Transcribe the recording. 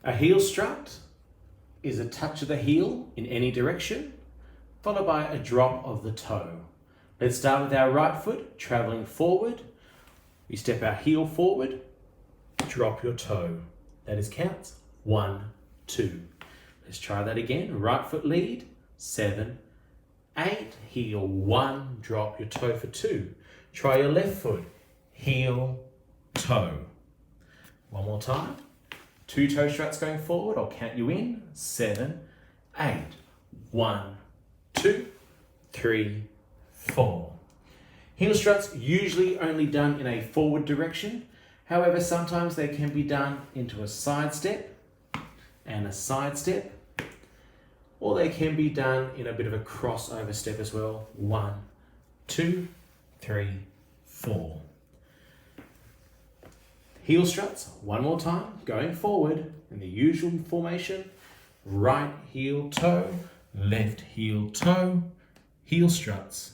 A heel strut is a touch of the heel in any direction, followed by a drop of the toe. Let's start with our right foot, traveling forward. We step our heel forward, drop your toe. That is counts 1, 2. Let's try that again. Right foot lead, 7, 8, heel 1, drop your toe for 2. Try your left foot, heel, toe. One more time. 2 toe struts going forward. I'll count you in. 7, 8. 1, 2, 3, 4. Heel struts usually only done in a forward direction. However, sometimes they can be done into a side step and a side step, or they can be done in a bit of a crossover step as well. 1, 2, 3, 4. Heel struts, one more time, going forward in the usual formation. Right heel toe, left heel toe, heel struts.